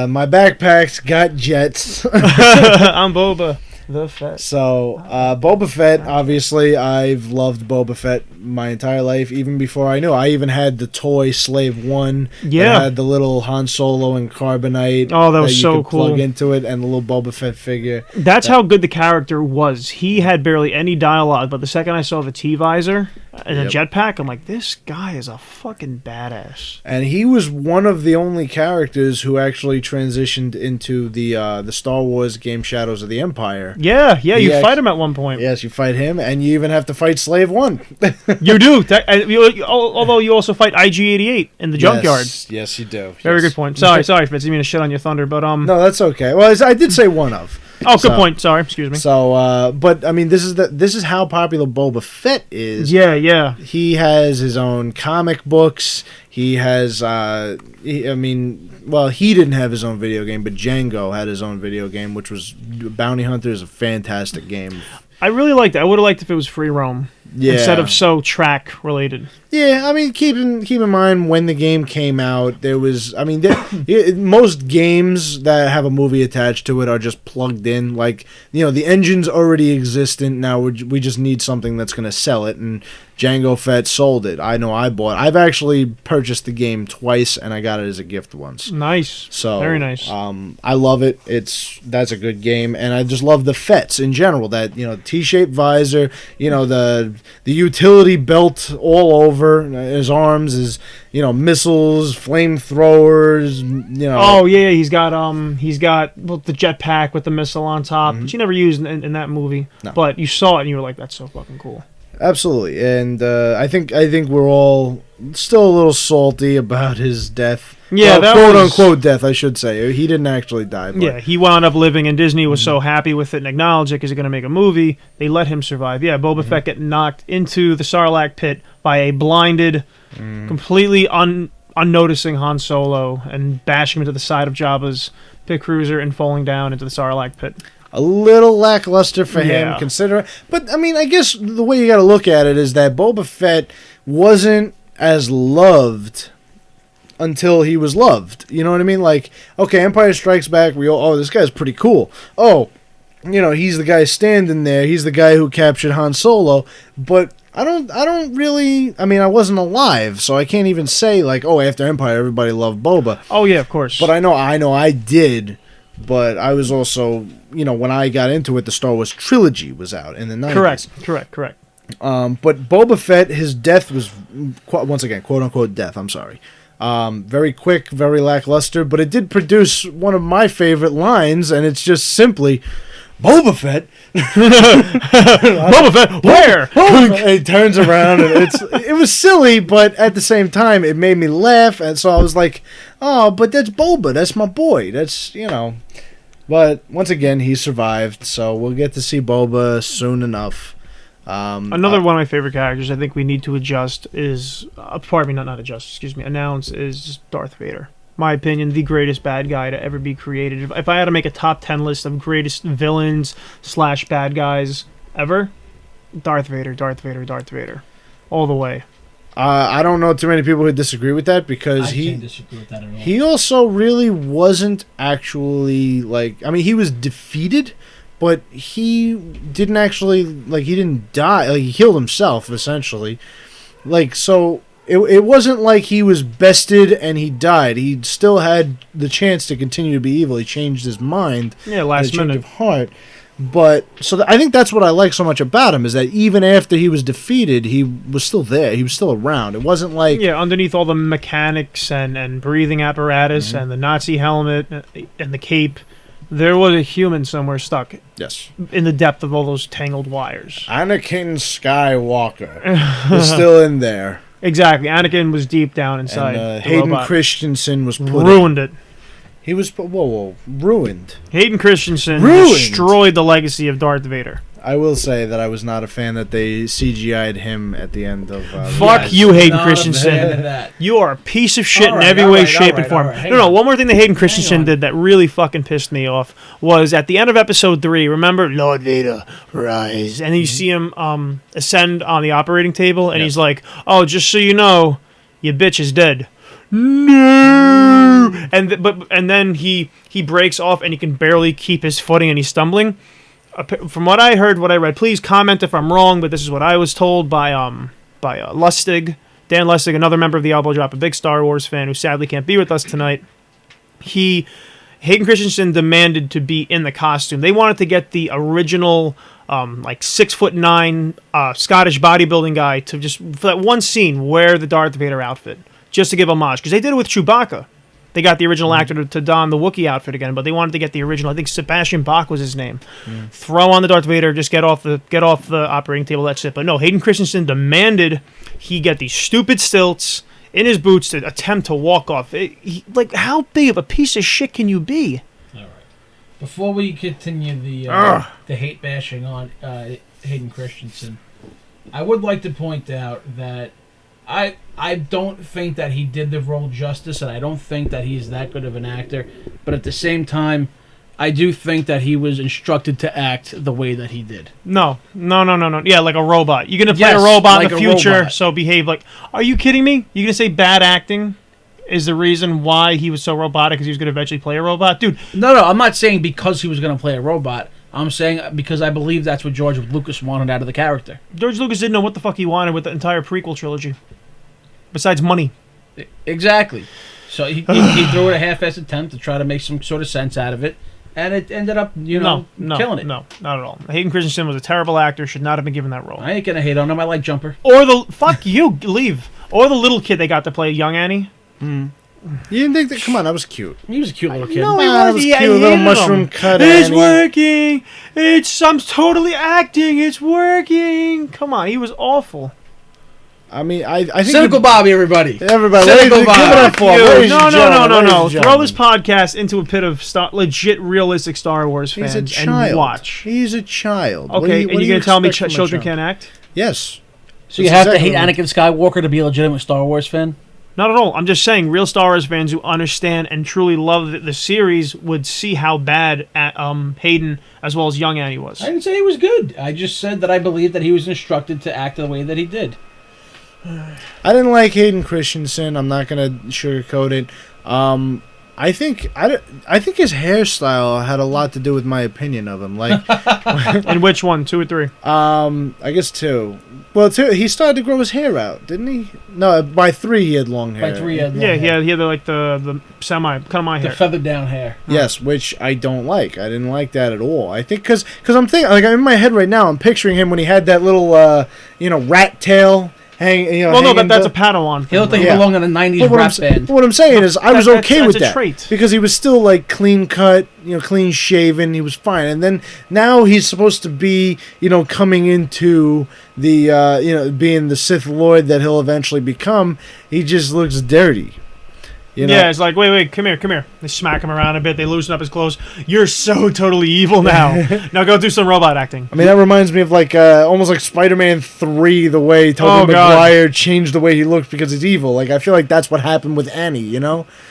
My backpack's got jets. I'm Boba the Fett. So, Boba Fett, obviously, I've loved Boba Fett my entire life, even before I knew. I even had the toy Slave 1. Yeah. That had the little Han Solo and Carbonite. Oh, that was so could cool. Plug into it, and the little Boba Fett figure. That's how good the character was. He had barely any dialogue, but the second I saw the T-visor and the jetpack, I'm like, this guy is a fucking badass. And he was one of the only characters who actually transitioned into the Star Wars game Shadows of the Empire. Yeah, you fight him at one point. Yes, you fight him, and you even have to fight Slave 1. You do. Although you also fight IG-88 in the junkyard. Yes, you do. Very good point. Sorry, Fitz. I didn't mean to shit on your thunder, but No, that's okay. Well, I did say one of. Oh, good point. Sorry, excuse me. So, but I mean, this is how popular Boba Fett is. Yeah. He has his own comic books. He has, he didn't have his own video game, but Django had his own video game, which was Bounty Hunter is a fantastic game. I really liked it. I would have liked if it was free roam instead of so track related. Yeah, I mean, keep in mind when the game came out, there was, I mean, most games that have a movie attached to it are just plugged in. Like, the engine's already existent. Now we just need something that's going to sell it, and Django Fett sold it. I know I've actually purchased the game twice, and I got it as a gift once. Nice. So very nice. I love it. That's a good game, and I just love the Fetts in general. That T-shaped visor, the the utility belt all over his arms, his missiles, flamethrowers. Oh yeah, he's got the jetpack with the missile on top, which he never used in that movie. No. But you saw it and you were like, that's so fucking cool. Absolutely, and I think we're all still a little salty about his death. Yeah, that quote was, unquote death, I should say. He didn't actually die. But. Yeah, he wound up living, and Disney was so happy with it and acknowledged it because they're going to make a movie. They let him survive. Yeah, Boba Fett get knocked into the Sarlacc pit by a blinded, completely unnoticing Han Solo and bashing him into the side of Jabba's pit cruiser and falling down into the Sarlacc pit. A little lackluster for him, considering. But, I mean, I guess the way you got to look at it is that Boba Fett wasn't as loved until he was loved. You know what I mean? Like, okay, Empire Strikes Back, this guy's pretty cool. Oh, he's the guy standing there. He's the guy who captured Han Solo. But I don't really, I mean, I wasn't alive, so I can't even say, like, oh, after Empire, everybody loved Boba. Oh, yeah, of course. But I know I did. But I was also, when I got into it, the Star Wars trilogy was out in the 90s. Correct. But Boba Fett, his death was, once again, quote-unquote death, I'm sorry. Very quick, very lackluster, but it did produce one of my favorite lines, and it's just simply, Boba Fett? Boba Fett, where? He turns around, and it was silly, but at the same time, it made me laugh, and so I was like, oh, but that's Boba, that's my boy, that's, But, once again, he survived, so we'll get to see Boba soon enough. Another one of my favorite characters I think we need to adjust is, announce is Darth Vader. My opinion, the greatest bad guy to ever be created. If I had to make a top 10 list of greatest villains / bad guys ever, Darth Vader. All the way. I don't know too many people who disagree with that because I can't disagree with that at all. He also really wasn't actually, he was defeated, but he didn't actually, he didn't die. He killed himself, essentially. So it wasn't like he was bested and he died. He still had the chance to continue to be evil. He changed his mind. Yeah, last minute. Change of heart. But, I think that's what I like so much about him, is that even after he was defeated, he was still there. He was still around. It wasn't like... Yeah, underneath all the mechanics and breathing apparatus and the Nazi helmet and the cape, there was a human somewhere stuck. Yes. In the depth of all those tangled wires. Anakin Skywalker was still in there. Exactly. Anakin was deep down inside. And Hayden robot. Christensen was ruined it. He was ruined. Hayden Christensen ruined. Destroyed the legacy of Darth Vader. I will say that I was not a fan that they CGI'd him at the end of... Fuck you, Hayden Christensen. You are a piece of shit in every way, shape, and form. No, one more thing that Hayden Christensen did that really fucking pissed me off was at the end of episode 3, remember? Lord Vader, rise. And you see him ascend on the operating table, and he's like, oh, just so you know, your bitch is dead. No, and then he breaks off and he can barely keep his footing and he's stumbling. From what I heard, what I read, please comment if I'm wrong, but this is what I was told by Lustig, Dan Lustig, another member of the Elbow Drop, a big Star Wars fan who sadly can't be with us tonight. Hayden Christensen demanded to be in the costume. They wanted to get the original 6'9" Scottish bodybuilding guy to just for that one scene wear the Darth Vader outfit. Just to give homage, because they did it with Chewbacca. They got the original actor to don the Wookiee outfit again, but they wanted to get the original. I think Sebastian Bach was his name. Throw on the Darth Vader, just get off the operating table. That's it. But no, Hayden Christensen demanded he get these stupid stilts in his boots to attempt to walk off. How big of a piece of shit can you be? All right. Before we continue the hate bashing on Hayden Christensen, I would like to point out that I don't think that he did the role justice, and I don't think that he's that good of an actor. But at the same time, I do think that he was instructed to act the way that he did. No. Yeah, like a robot. You're going to play a robot in the future, so behave like... Are you kidding me? You're going to say bad acting is the reason why he was so robotic because he was going to eventually play a robot? Dude. No, I'm not saying because he was going to play a robot. I'm saying because I believe that's what George Lucas wanted out of the character. George Lucas didn't know what the fuck he wanted with the entire prequel trilogy. Besides money. Exactly. So he threw it a half-assed attempt to try to make some sort of sense out of it. and it ended up, No, killing it. no, not at all. Hayden Christensen was a terrible actor. Should not have been given that role. I ain't gonna hate on him. I like Jumper. Or the fuck you, leave. Or the little kid they got to play young Annie. You didn't think that? Come on, that was cute. He was a cute little kid. No, That was cute. Little mushroom cut. It's Annie. working. I'm totally acting. It's working. Come on, he was awful. I mean, I think Cynical Bobby, everybody. everybody. Cynical Give it Bob. up for him. No, Ladies no, and no, gentlemen, no, ladies no. and Throw gentlemen. this podcast into a pit of legit, realistic Star Wars He's fans a child. and watch. He's a child. Okay, what and do you're going to tell me expect from a children child? can't act? Yes. So you That's have to hate exactly Anakin Skywalker to be a legitimate Star Wars fan? Not at all. I'm just saying, real Star Wars fans who understand and truly love the series would see how bad Hayden as well as young Annie was. I didn't say he was good. I just said that I believe that he was instructed to act the way that he did. I didn't like Hayden Christensen. I'm not gonna sugarcoat it. I think his hairstyle had a lot to do with my opinion of him. Like, And which one? 2 or 3? I guess 2. Well, 2. He started to grow his hair out, didn't he? No, by 3 he had long hair. By 3 he had long Yeah, hair. he had the semi cut of my The hair. feathered down hair. Yes, which I don't like. I didn't like that at all. I think because I'm thinking, like, in my head right now, I'm picturing him when he had that little rat tail. Well, no, that's a Padawan. He looked like Yeah. he belonged in a 90s But rap band. what I'm saying is, I was That's- okay that's with a that trait. because he was still like clean cut, clean shaven. He was fine, and then now he's supposed to be, coming into the, being the Sith Lord that he'll eventually become. He just looks dirty. Yeah, it's like, wait, come here. They smack him around a bit. They loosen up his clothes. You're so totally evil now. Now go do some robot acting. I mean, that reminds me of like almost like Spider-Man 3, the way Tobey Maguire changed the way he looked because he's evil. Like, I feel like that's what happened with Annie,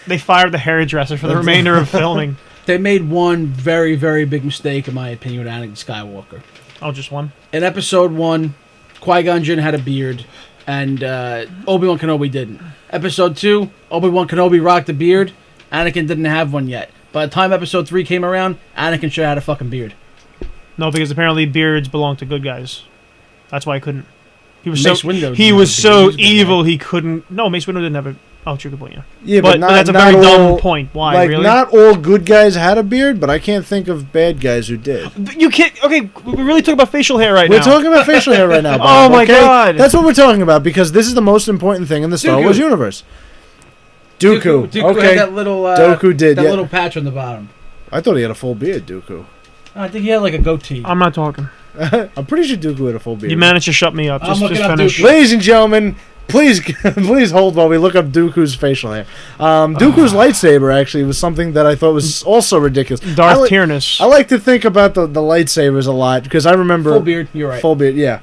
They fired the hairdresser for the remainder of filming. They made one very, very big mistake, in my opinion, with Anakin Skywalker. Oh, just one? In Episode 1, Qui-Gon Jinn had a beard, and Obi-Wan Kenobi didn't. Episode 2, Obi-Wan Kenobi rocked a beard. Anakin didn't have one yet. By the time Episode 3 came around, Anakin should have had a fucking beard. No, because apparently beards belong to good guys. That's why I couldn't. He was Mace so Windu he didn't was have a beard. so He was a good evil he couldn't. No, Mace Windu didn't have a. Oh, true, good point. Yeah, Yeah, but that's a very dumb point. Why? Like, really? not all good guys had a beard, but I can't think of bad guys who did. You can't. Okay, we really talk about facial hair right We're now. talking about facial hair right now, Bob, Oh my okay? God. That's what we're talking about because this is the most important thing in the Star Dooku. Wars universe. Dooku. Dooku Okay. had that little, Dooku did, that yeah. little patch on the bottom. I thought he had a full beard, Dooku. I think he had like a goatee. I'm not talking. I'm pretty sure Dooku had a full beard. You managed to shut me up. I'm Just looking up finish. Dooku. Ladies and gentlemen, please please hold while we look up Dooku's facial hair. Dooku's lightsaber actually was something that I thought was also ridiculous. Darth Tyrannus. I like to think about the lightsabers a lot because I remember Full beard, you're right. Full beard, yeah.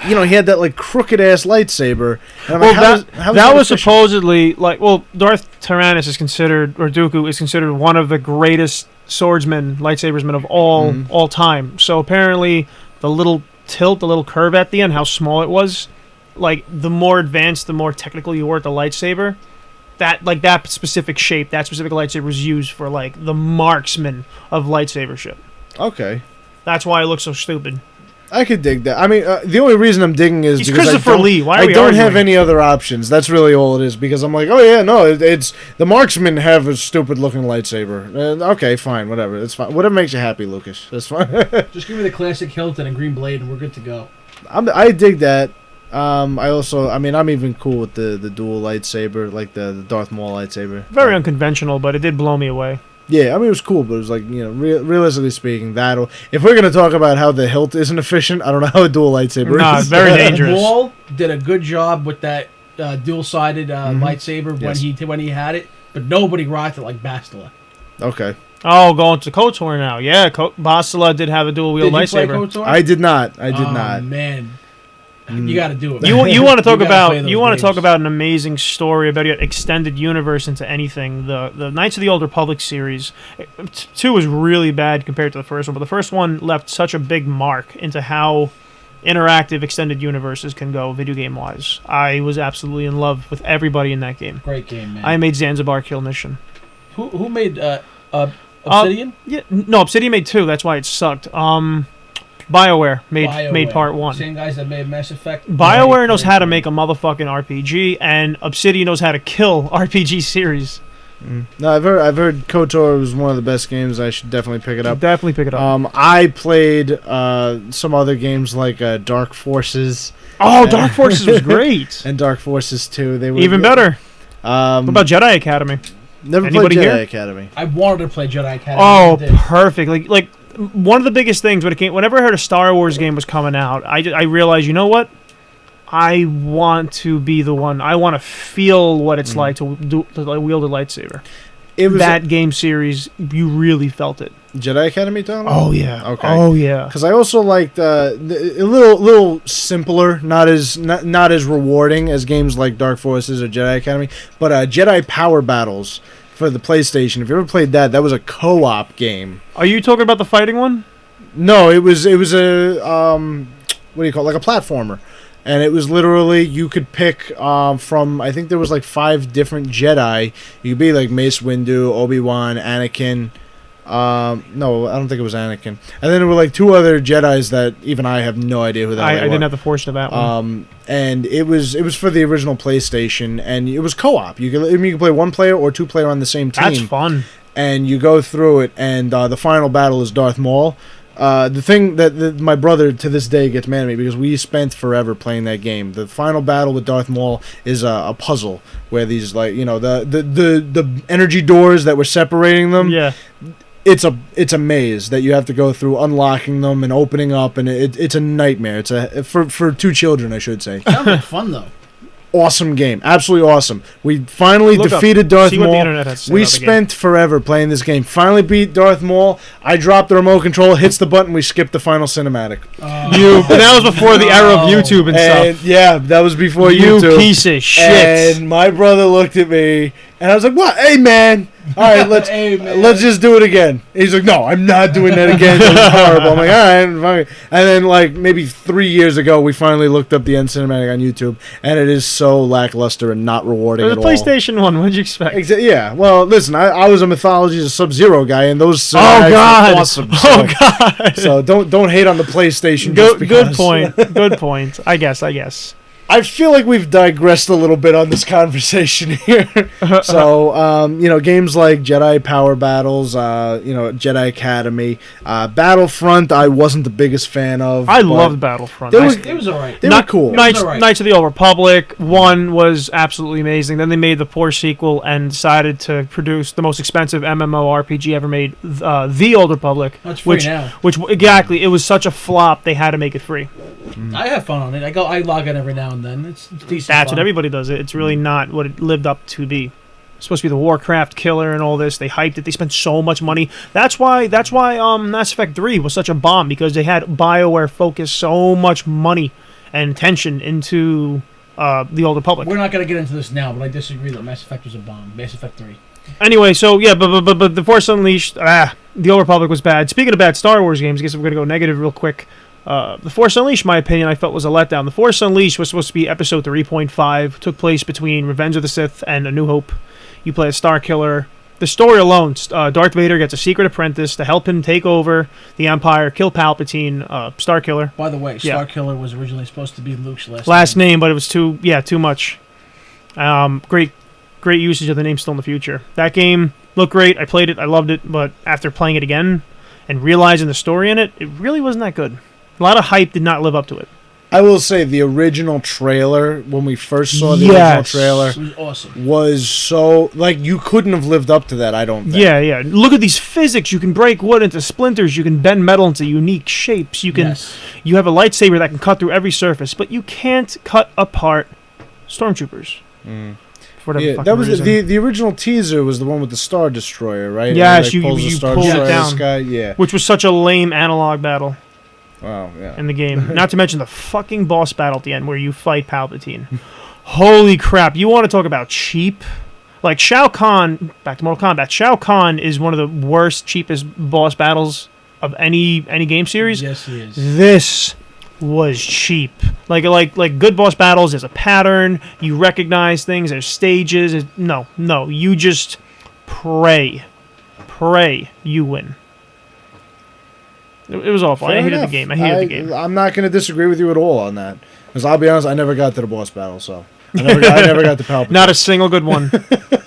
He had that like crooked ass lightsaber. And I'm Well, like, that was supposedly like. Well, Darth Tyrannus is considered, or Dooku is considered one of the greatest swordsmen, lightsabersmen of all time. So apparently, the little tilt, the little curve at the end, how small it was, like the more advanced, the more technical you were at the lightsaber. That specific shape, that specific lightsaber was used for like the marksman of lightsabership. Okay. That's why it looks so stupid. I could dig that. I mean, the only reason I'm digging is He's because Christopher Lee. Why are I we don't have arguing? any other options. That's really all it is. Because I'm like, oh yeah, no, it's the marksmen have a stupid looking lightsaber. Okay, fine, whatever. It's fine. Whatever makes you happy, Lucas. That's fine. Just give me the classic hilt and a green blade, and we're good to go. I dig that. I'm even cool with the dual lightsaber, like the Darth Maul lightsaber. Very unconventional, but it did blow me away. Yeah, I mean, it was cool, but it was like, realistically speaking, if we're going to talk about how the hilt isn't efficient, I don't know how a dual lightsaber Nah, is. very dangerous. Maul did a good job with that dual-sided lightsaber when he had it, but nobody rocked it like Bastila. Okay. Oh, going to KOTOR now. Yeah, Bastila did have a dual-wield Did you play lightsaber. KOTOR? I did not. I did Oh, not. man. You got to do it. You want to talk gotta about play those talk games. about an amazing story about your extended universe into anything. The Knights of the Old Republic series, 2 was really bad compared to the first one, but the first one left such a big mark into how interactive extended universes can go video game wise. I was absolutely in love with everybody in that game. Great game, man. I made Zanzibar Kill Mission. Who made Obsidian? No, Obsidian made 2. That's why it sucked. BioWare made BioWare. part 1. Same guys that made Mass Effect. BioWare knows how to make a motherfucking RPG, and Obsidian knows how to kill RPG series. No, I've heard KOTOR was one of the best games. I should definitely pick it up. Definitely pick it up. I played some other games like Dark Forces. Oh, Dark Forces was great. And Dark Forces 2. They were Even better. What What about Jedi Academy? Never anybody played Jedi here? Academy. I wanted to play Jedi Academy. Oh, I did. perfect. Like one of the biggest things whenever I heard a Star Wars game was coming out, I realized, you know what? I want to be the one. I want to feel what it's like to wield a lightsaber. It was That game series, you really felt it. Jedi Academy, Tom? Oh yeah. Okay. Oh yeah. Because I also liked a little simpler, not as rewarding as games like Dark Forces or Jedi Academy, but Jedi Power Battles for the PlayStation. If you ever played that, that was a co-op game. Are you talking about the fighting one? No, it was a what do you call it? Like a platformer. And it was literally, you could pick from, I think there was like 5 different Jedi. You could be like Mace Windu, Obi-Wan, Anakin. No, I don't think it was Anakin. And then there were like 2 other Jedis that even I have no idea who that I were. didn't have the fortune of that one. And it was for the original PlayStation, and it was co-op. You could play 1 player or 2 player on the same team. That's fun. And you go through it, and the final battle is Darth Maul. The thing that my brother to this day gets mad at me because we spent forever playing that game. The final battle with Darth Maul is a puzzle where these the energy doors that were separating them. Yeah. It's a maze that you have to go through, unlocking them and opening up, and it's a nightmare. It's for 2 children, I should say. Sounds like fun though. Awesome game, absolutely awesome. We finally Look defeated up, Darth see what Maul. the internet has to say We about the game. spent forever playing this game. Finally beat Darth Maul. I dropped the remote control, hits the button, we skipped the final cinematic. And that was before the era of YouTube and And stuff. yeah, that was before You YouTube. piece of shit. And my brother looked at me, and I was like, "What? Hey, man! All right, Hey, man. let's just do it again." He's like, "No, I'm not doing that again. It's horrible." I'm like, "All right, fine." And then, like maybe 3 years ago, we finally looked up the end cinematic on YouTube, and it is so lackluster and not rewarding The at all. PlayStation 1, what'd you expect? Yeah. Well, listen, I was a Mythologies of Sub-Zero guy, and those cinematics God. were awesome. Oh, God. So don't hate on the PlayStation. just Good because. point. Good point. I guess. I feel like we've digressed a little bit on this conversation here. So, games like Jedi Power Battles, Jedi Academy, Battlefront, I wasn't the biggest fan of. I but loved Battlefront. It was alright. They were cool. Knights, It was alright. Knights of the Old Republic 1 was absolutely amazing. Then they made the poor sequel and decided to produce the most expensive MMORPG ever made, The Old Republic. It's free which, now. Which exactly, it was such a flop. They had to make it free. I have fun on it. I log in every now and then. It's decent. That's fun. what everybody does. It's really not what it lived up to be. It's supposed to be the Warcraft killer and all this. They hyped it. They spent so much money. That's why Mass Effect 3 was such a bomb, because they had BioWare focus so much money and attention into the Old Republic. We're not going to get into this now, but I disagree that Mass Effect was a bomb. Mass Effect 3. Anyway, so yeah, but The Force Unleashed, the Old Republic was bad. Speaking of bad Star Wars games, I guess we're going to go negative real quick. The Force Unleashed, in my opinion, I felt was a letdown. The Force Unleashed was supposed to be episode 3.5, took place between Revenge of the Sith and A New Hope. You play a Star Killer. The story alone, Darth Vader gets a secret apprentice to help him take over the Empire, kill Palpatine, Star Killer. By the way, Yeah. Star Killer was originally supposed to be Luke's Last name, but it was too much. Great usage of the name Still in the Future. That game looked great. I played it. I loved it. But after playing it again and realizing the story in it, it really wasn't that good. A lot of hype did not live up to it. I will say the original trailer, when we first saw the original Yes. trailer, It was awesome. was so, like, you couldn't have lived up to that, I don't think. Yeah. Look at these physics. You can break wood into splinters. You can bend metal into unique shapes. You can. Yes. You have a lightsaber that can cut through every surface, but you can't cut apart stormtroopers. For whatever Yeah, fucking that was reason. the original teaser was the one with the Star Destroyer, right? Yes, And, you pulls the Star pulled it Destroyer out of the down. sky. Yeah. Which was such a lame analog battle Wow. Yeah. in the game. Not to mention the fucking boss battle at the end where you fight Palpatine. Holy crap! You want to talk about cheap? Like Shao Kahn, back to Mortal Kombat. Shao Kahn is one of the worst, cheapest boss battles of any game series. Yes, he is. This was cheap. Like good boss battles, there's a pattern. You recognize things. There's stages. No. You just pray. You win. It was awful. Fair I hated enough. the game. I hated the game. I'm not going to disagree with you at all on that. Because I'll be honest, I never got to the boss battle, so I never got the Palpatine. Not a single good one.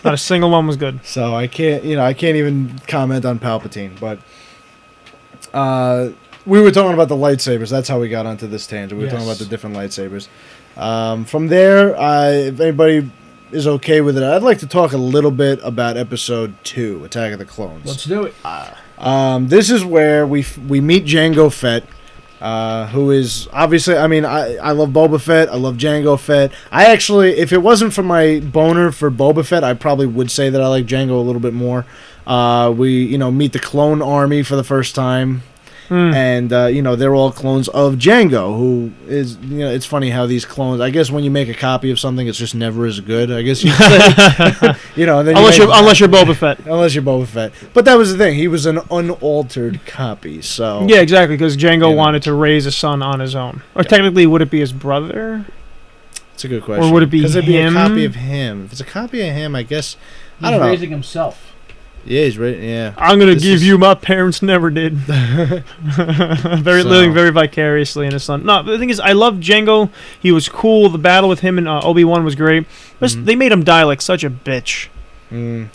Not a single one was good. So I can't even comment on Palpatine. But we were talking about the lightsabers. That's how we got onto this tangent. We were talking about the different lightsabers. From there, if anybody is okay with it, I'd like to talk a little bit about Episode 2, Attack of the Clones. Let's do it. This is where we meet Jango Fett, who is obviously, I mean, I love Boba Fett, I love Jango Fett. I actually, if it wasn't for my boner for Boba Fett, I probably would say that I like Jango a little bit more. We, meet the clone army for the first time. And, they're all clones of Jango, who is, it's funny how these clones, I guess when you make a copy of something, it's just never as good, I guess you say. And then unless you're Boba Fett. Unless you're Boba Fett. But that was the thing. He was an unaltered copy, so. Yeah, exactly, because Jango wanted to raise a son on his own. Or technically, would it be his brother? It's a good question. Or would it be him? Because it'd be a copy of him. If it's a copy of him, I guess, I don't know. He's raising himself. Yeah, he's right. Yeah, I'm gonna give you my parents never did. Living very vicariously in his son. No, but the thing is, I love Jango. He was cool. The battle with him and Obi-Wan was great. But they made him die like such a bitch. Yeah.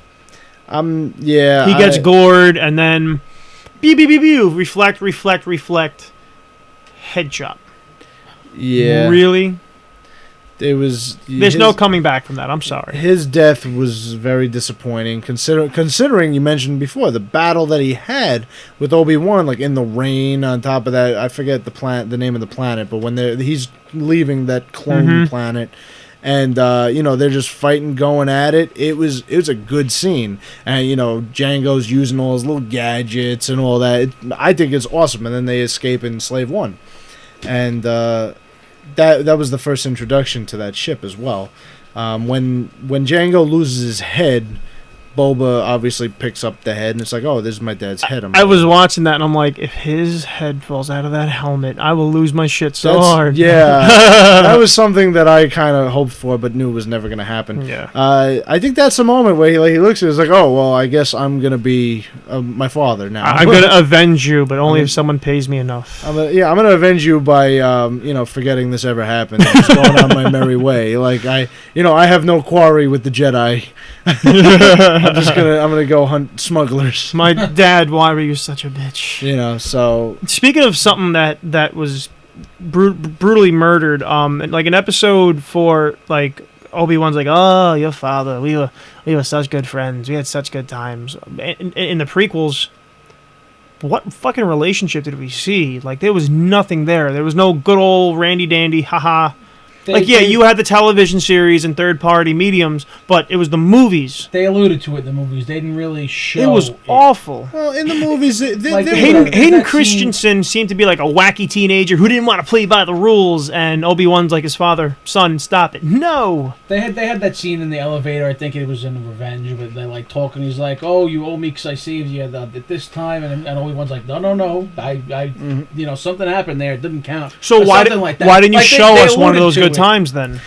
He gets gored and then, reflect, headshot. Yeah. Really? There's no coming back from that. I'm sorry. His death was very disappointing, considering you mentioned before the battle that he had with Obi-Wan, like in the rain. On top of that, I forget the name of the planet, but when he's leaving that clone planet, and they're just fighting, going at it. It was a good scene, and Django's using all his little gadgets and all that. I think it's awesome, and then they escape in Slave One, and. That was the first introduction to that ship as well. When Jango loses his head, Boba obviously picks up the head, and it's like, oh, this is my dad's head. I was watching that, and I'm like, if his head falls out of that helmet, I will lose my shit so hard. Yeah, that was something that I kind of hoped for, but knew was never going to happen. Yeah. I think that's the moment where he looks at it, it's like, oh, well, I guess I'm going to be my father now. I'm going to avenge you, but only if someone pays me enough. I'm going to avenge you by, forgetting this ever happened, and just going on my merry way. Like, I have no quarry with the Jedi. I'm gonna go hunt smugglers. My dad, why were you such a bitch? So speaking of something that was brutally murdered, like in episode 4, like Obi-Wan's like, oh, your father, we were such good friends, we had such good times. In the prequels, what fucking relationship did we see? Like there was nothing there. There was no good old randy dandy, haha. You had the television series and third-party mediums, but it was the movies. They alluded to it in the movies. They didn't really show it. Was awful. Well, in the movies, Hayden Christensen seemed to be like a wacky teenager who didn't want to play by the rules, and Obi-Wan's like his father, son, stop it. No! They had that scene in the elevator. I think it was in Revenge, but they're talking. He's like, oh, you owe me because I saved you at this time, and Obi-Wan's like, no. I something happened there. It didn't count. So why didn't you show us one of those good times then?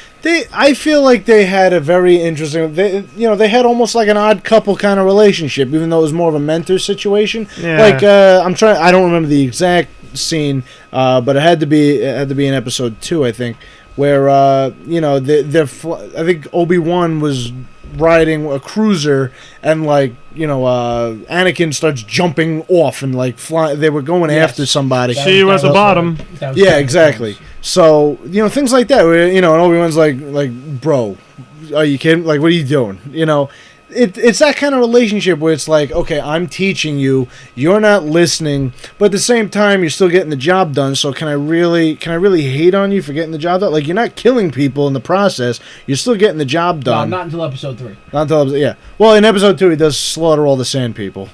I feel like they had a very interesting. They had almost like an odd couple kind of relationship, even though it was more of a mentor situation. Yeah. I don't remember the exact scene, but it had to be in episode 2, I think, where I think Obi-Wan was riding a cruiser, and Anakin starts jumping off and fly. They were going after somebody. See you at the bottom. Yeah, exactly. So things like that. Where and Obi-Wan's like, bro, are you kidding? Like, what are you doing? It's that kind of relationship where it's like, okay, I'm teaching you, you're not listening, but at the same time, you're still getting the job done. So can I really hate on you for getting the job done? Like, you're not killing people in the process. You're still getting the job done. No, not until episode 3. Yeah. Well, in episode 2, he does slaughter all the sand people.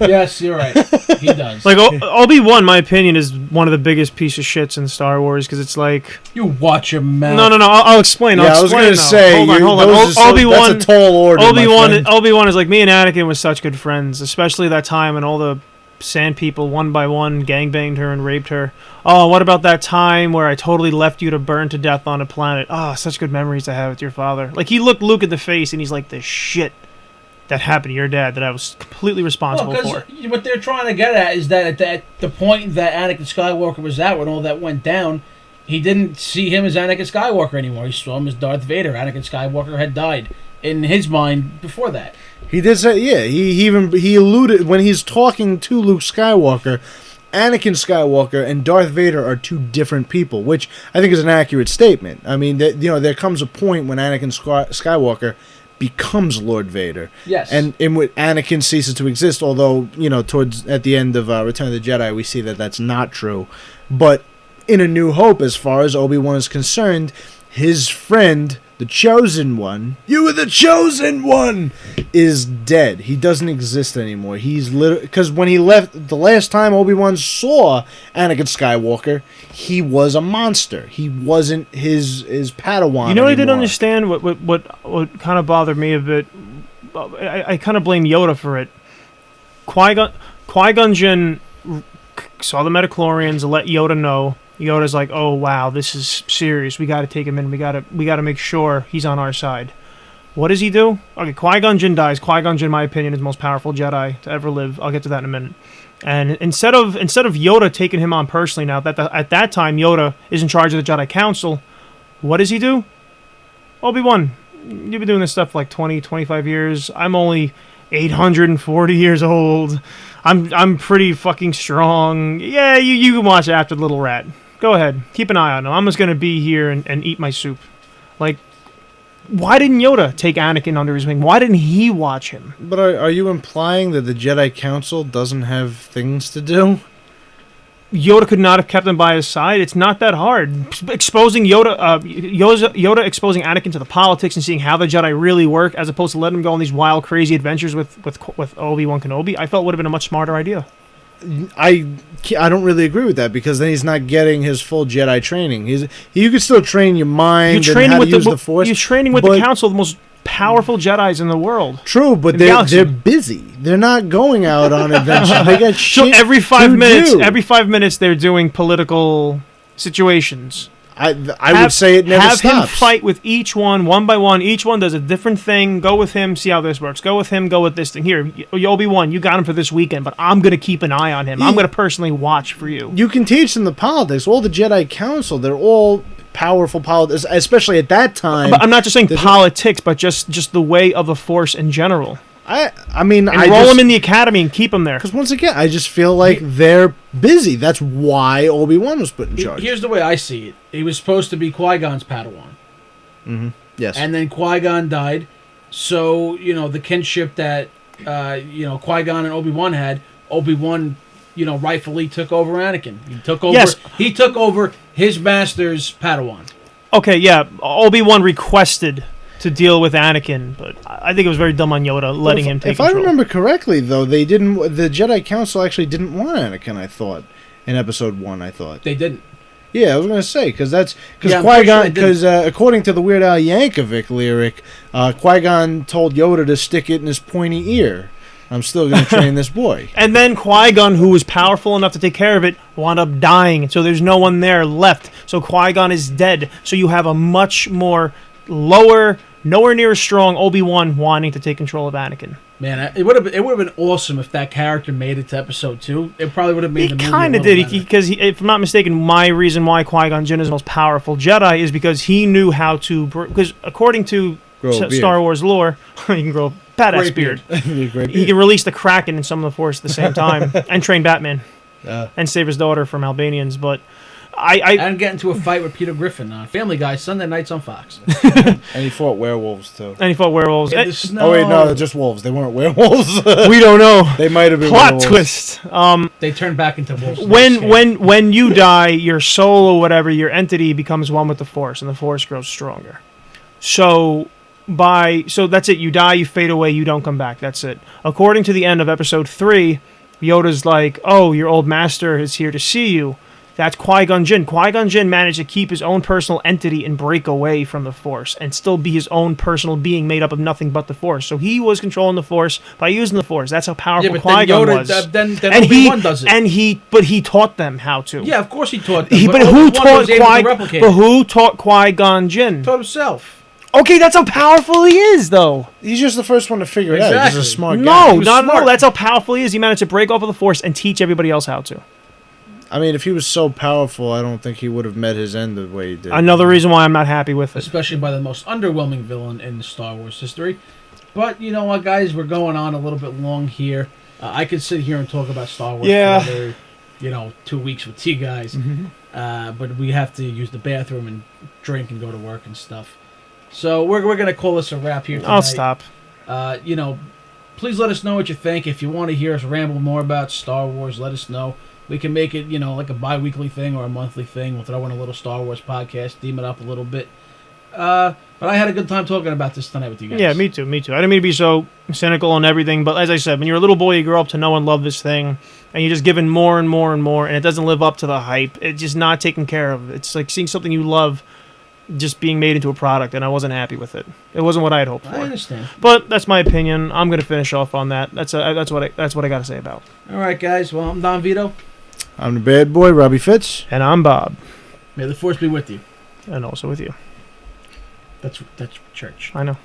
Yes, you're right. He does. Obi-Wan, in my opinion, is one of the biggest piece of shits in Star Wars, because it's like... You watch your mouth. No, I'll explain. I was going to say... Hold on. Obi-Wan, that's a tall order, Obi-Wan is like, me and Anakin was such good friends, especially that time when all the sand people one by one gangbanged her and raped her. Oh, what about that time where I totally left you to burn to death on a planet? Oh, such good memories I have with your father. Like, he looked Luke in the face and he's like, the shit that happened to your dad that I was completely responsible for. What they're trying to get at is that at the point that Anakin Skywalker was at, when all that went down, he didn't see him as Anakin Skywalker anymore. He saw him as Darth Vader. Anakin Skywalker had died in his mind before that. He did say, yeah. He alluded when he's talking to Luke Skywalker. Anakin Skywalker and Darth Vader are two different people, which I think is an accurate statement. I mean, there comes a point when Anakin Skywalker becomes Lord Vader. Yes. And in which Anakin ceases to exist, although, towards at the end of Return of the Jedi, we see that that's not true. But in A New Hope, as far as Obi-Wan is concerned, his friend, the Chosen One, you were the Chosen One, is dead. He doesn't exist anymore. He's literally, because when he left, the last time Obi-Wan saw Anakin Skywalker, he was a monster. He wasn't his Padawan. You know what I didn't anymore. understand? What kind of bothered me a bit? I kind of blame Yoda for it. Qui-Gon Jinn saw the midichlorians, let Yoda know. Yoda's like, oh wow, this is serious. We got to take him in. We got to make sure he's on our side. What does he do? Okay, Qui-Gon Jinn dies. Qui-Gon Jinn, in my opinion, is the most powerful Jedi to ever live. I'll get to that in a minute. And instead of Yoda taking him on personally, now that at that time Yoda is in charge of the Jedi Council, what does he do? Obi-Wan, you've been doing this stuff for like 20, 25 years. I'm only 840 years old. I'm pretty fucking strong. Yeah, you can watch it after the little rat. Go ahead. Keep an eye on him. I'm just going to be here and eat my soup. Like, why didn't Yoda take Anakin under his wing? Why didn't he watch him? But are you implying that the Jedi Council doesn't have things to do? Yoda could not have kept him by his side. It's not that hard. Exposing Yoda exposing Anakin to the politics and seeing how the Jedi really work, as opposed to letting him go on these wild, crazy adventures with Obi-Wan Kenobi, I felt would have been a much smarter idea. I don't really agree with that, because then he's not getting his full Jedi training. You can still train your mind and how to use the Force. You're training with the Council, the most powerful Jedis in the world. True, but they're busy. They're not going out on adventures. They got shit. So every 5 minutes, do. every 5 minutes, they're doing political situations. I would say it never stops. Have him stops. fight with each one by one. Each one does a different thing. Go with him, see how this works. Go with him, go with this thing. Here, Obi-Wan, you got him for this weekend, but I'm going to keep an eye on him. I'm going to personally watch for you. You can teach them the politics. All the Jedi Council, they're all powerful politics, especially at that time. But I'm not just saying politics, but just the way of the Force in general. I mean, enroll them in the academy and keep them there. Because once again, I just feel like they're busy. That's why Obi-Wan was put in charge. Here's the way I see it. He was supposed to be Qui-Gon's Padawan. Mm-hmm. Yes. And then Qui-Gon died. So, the kinship that, Qui-Gon and Obi-Wan had, Obi-Wan, rightfully took over Anakin. He took over his master's Padawan. Okay, yeah. Obi-Wan requested to deal with Anakin, but I think it was very dumb on Yoda letting him take control. If I remember correctly, though, the Jedi Council actually didn't want Anakin, I thought, in Episode 1, I thought. They didn't. Yeah, I was going to say, because Qui-Gon, because according to the Weird Al Yankovic lyric, Qui-Gon told Yoda to stick it in his pointy ear. I'm still going to train this boy. And then Qui-Gon, who was powerful enough to take care of it, wound up dying, so there's no one there left. So Qui-Gon is dead, so you have a much more lower, nowhere near as strong Obi-Wan wanting to take control of Anakin. Man, it would have been awesome if that character made it to Episode 2. It probably would have made the movie. He kind of did, because if I'm not mistaken, my reason why Qui-Gon Jinn is the most powerful Jedi is because he knew how to. Because according to Star Wars lore, he can grow a badass beard. He can release the Kraken and summon the Force at the same time, and train Batman, and save his daughter from Albanians. But and get into a fight with Peter Griffin on Family Guy Sunday nights on Fox. And he fought werewolves too. Oh wait, no, just wolves. They weren't werewolves. We don't know. They might have been plot werewolves. twist. They turn back into wolves. When you die, your soul or whatever, your entity becomes one with the Force, and the Force grows stronger. So that's it. You die, you fade away, you don't come back. That's it. According to the end of Episode 3, Yoda's like, "Oh, your old master is here to see you." That's Qui-Gon Jinn. Qui-Gon Jinn managed to keep his own personal entity and break away from the Force and still be his own personal being made up of nothing but the Force. So he was controlling the Force by using the Force. That's how powerful Qui-Gon was. Then Obi-Wan does it. But he taught them how to. Yeah, of course he taught them. But who taught Qui-Gon Jinn? He taught himself. Okay, that's how powerful he is, though. He's just the first one to figure it out. He's a smart guy. No, that's how powerful he is. He managed to break off of the Force and teach everybody else how to. I mean, if he was so powerful, I don't think he would have met his end the way he did. Another reason why I'm not happy with it. Especially by the most underwhelming villain in Star Wars history. But you know what, guys? We're going on a little bit long here. I could sit here and talk about Star Wars for another, 2 weeks with you guys. But we have to use the bathroom and drink and go to work and stuff. So we're going to call this a wrap here tonight. I'll stop. Please let us know what you think. If you want to hear us ramble more about Star Wars, let us know. We can make it, like a bi-weekly thing or a monthly thing. We'll throw in a little Star Wars podcast, deem it up a little bit. But I had a good time talking about this tonight with you guys. Yeah, me too. I didn't mean to be so cynical and everything, but as I said, when you're a little boy, you grow up to know and love this thing, and you're just given more and more and more, and it doesn't live up to the hype. It's just not taken care of. It's like seeing something you love just being made into a product, and I wasn't happy with it. It wasn't what I had hoped for. I understand. But that's my opinion. I'm going to finish off on that. That's what I got to say about it. All right, guys. Well, I'm Don Vito. I'm the bad boy, Robbie Fitz. And I'm Bob. May the Force be with you. And also with you. That's church. I know.